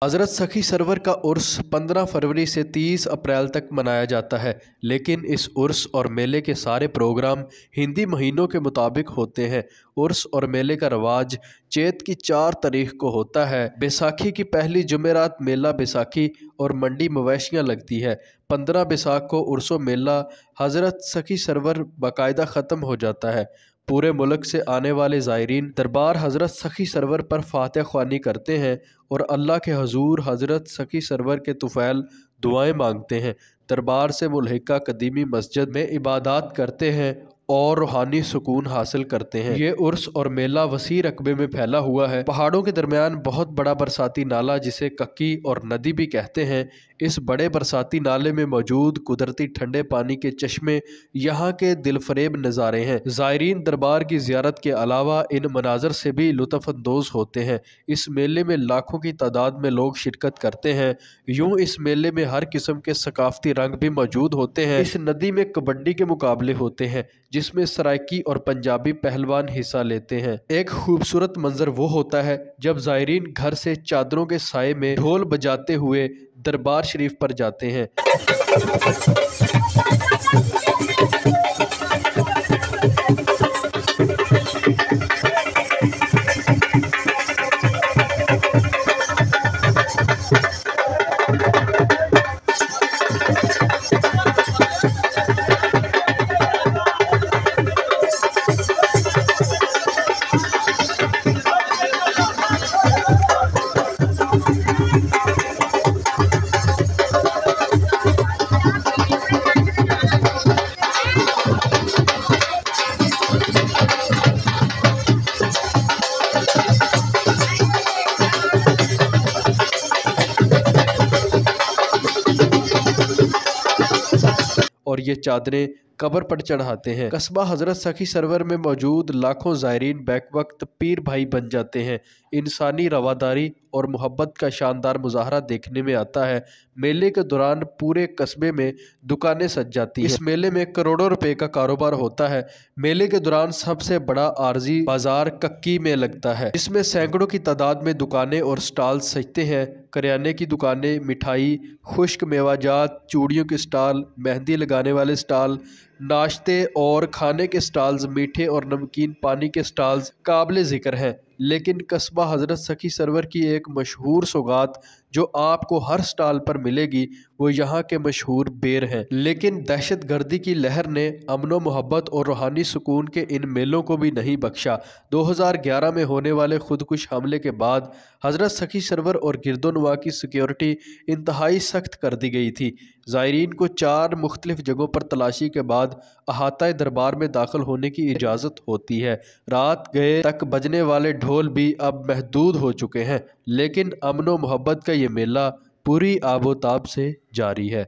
हज़रत सखी सरवर का उर्स 15 फरवरी से 30 अप्रैल तक मनाया जाता है, लेकिन इस उर्स और मेले के सारे प्रोग्राम हिंदी महीनों के मुताबिक होते हैं। उर्स और मेले का रवाज चैत की 4 तारीख को होता है। बैसाखी की पहली जुमेरात मेला बैसाखी और मंडी मवेशियाँ लगती है। 15 बैसाख को उर्सो मेला हज़रत सखी सरवर बाकायदा ख़त्म हो जाता है। पूरे मुल्क से आने वाले ज़ायरीन दरबार हज़रत सखी सरवर पर फातिहा ख्वानी करते हैं और अल्लाह के हजूर हज़रत सखी सरवर के तुफ़ैल दुआएं मांगते हैं। दरबार से मुल्हिका कदीमी मस्जिद में इबादत करते हैं और रूहानी सुकून हासिल करते हैं। ये उर्स और मेला वसी रकबे में फैला हुआ है। पहाड़ों के दरमियान बहुत बड़ा बरसाती नाला, जिसे कक्की और नदी भी कहते हैं, इस बड़े बरसाती नाले में मौजूद कुदरती ठंडे पानी के चश्मे यहाँ के दिलफरेब नज़ारे हैं। ज़ायरीन दरबार की ज़ियारत के अलावा इन मनाजर से भी लुत्फ़अंदोज़ होते हैं। इस मेले में लाखों की तादाद में लोग शिरकत करते हैं। यूँ इस मेले में हर किस्म के सकाफती रंग भी मौजूद होते हैं। इस नदी में कबड्डी के मुकाबले होते हैं, जिसमें सराइकी और पंजाबी पहलवान हिस्सा लेते हैं। एक खूबसूरत मंजर वो होता है जब ज़ायरीन घर से चादरों के साए में ढोल बजाते हुए दरबार शरीफ पर जाते हैं। और ये चादरें कब्र पर चढ़ाते हैं। कस्बा हज़रत सखी सरवर में मौजूद लाखों ज़ायरीन बैक वक्त पीर भाई बन जाते हैं। इंसानी रवादारी और मोहब्बत का शानदार मुजाहरा देखने में आता है। मेले के दौरान पूरे कस्बे में दुकानें सज जाती हैं। इस मेले में करोड़ों रुपए का कारोबार होता है। मेले के दौरान सबसे बड़ा आरजी बाजार कक्की में लगता है, जिसमें सैकड़ों की तादाद में दुकानें और स्टॉल सजते हैं। करियाने की दुकानें, मिठाई, खुश्क मेवाजात, चूड़ियों के स्टॉल, मेहंदी लगाने वाले स्टॉल, नाश्ते और खाने के स्टॉल्स, मीठे और नमकीन पानी के स्टॉल्स काबिले ज़िक्र हैं। लेकिन कस्बा हज़रत सखी सरवर की एक मशहूर सौगात जो आपको हर स्टॉल पर मिलेगी, वो यहाँ के मशहूर बेर हैं। लेकिन दहशत गर्दी की लहर ने अमन मोहब्बत और रूहानी सुकून के इन मेलों को भी नहीं बख्शा। 2011 में होने वाले खुदकुश हमले के बाद हज़रत सखी सरवर और गिरदोनवा की सिक्योरिटी इंतहाई सख्त कर दी गई थी। ज़ायरीन को 4 मुख्तलिफ जगहों पर तलाशी के बाद अहाता दरबार में दाखिल होने की इजाज़त होती है। रात गए तक बजने वाले ढोल भी अब महदूद हो चुके हैं, लेकिन अमन व मोहब्बत का ये मेला पूरी आबोताब से जारी है।